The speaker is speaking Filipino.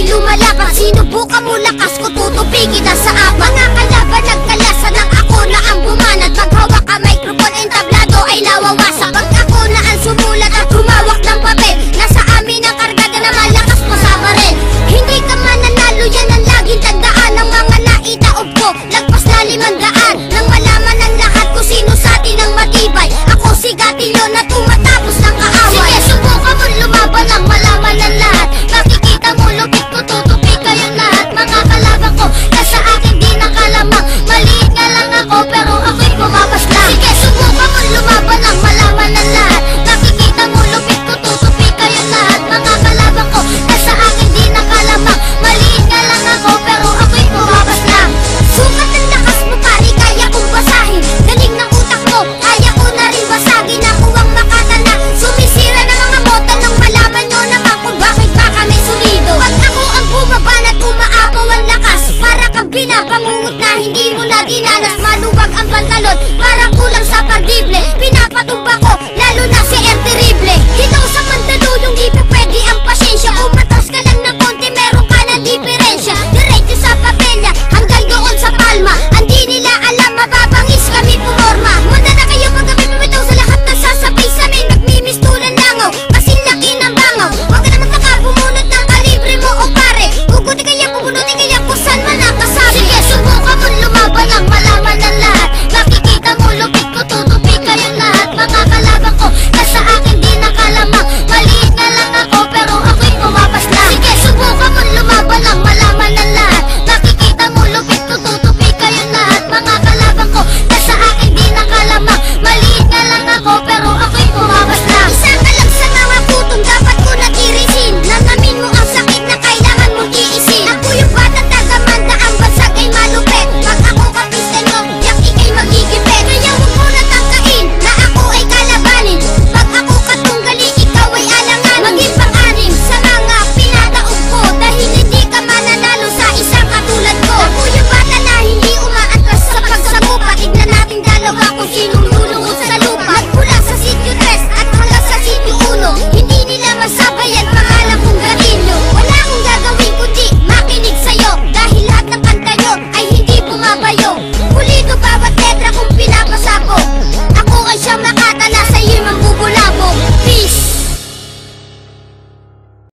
di lumalaban. Sinubukan mo lakas ko, tutupi kita sa abang. Mga kalaban nagkalasan ng ako na ang bumanat. Maghawak ka microphone and tablado ay lawawasak. Pag ako na ang sumulat at humawak ng papel, nasa amin ang kargada na malakas pa sa baril. Hindi ka mananalo, yan ang laging tandaan ng mga naitaob ko. Lagpas na 500 nang malaman ng lahat kung sino sa atin ang matibay. Ako si Gatilyo na tumatapos ng kaaway. Sige, subukan mo lumaban ang malaman ng lahat. Makikita mo lupit ko, tutupi kayong lahat. Mga kalaban ko na sa akin di nakalamang. Maliit nga lang ako pero ako'y bumabas lang. Sige, subukan mo lumaban ang malaman ng lahat. Makikita mo lupit ko, tutupi kayong lahat. Mga kalaban ko na sa akin di nakalamang. Maliit nga lang ako pero ako'y bumabas lang. Sukat ang lakas mo pari, kaya kong basahin. Galing ng utak mo, kaya ko na rin basagin. Ako ang makatana, sumisira ng mga mota nang malaman nyo naman kung bakit pa kami sulido. Pag ako ang bumaban at umaapaw ang lakas, para kang binabangungot na hindi mo na dinanas. Maluwag ang pantalon, para kulang sa pandible. Pinapatumba ko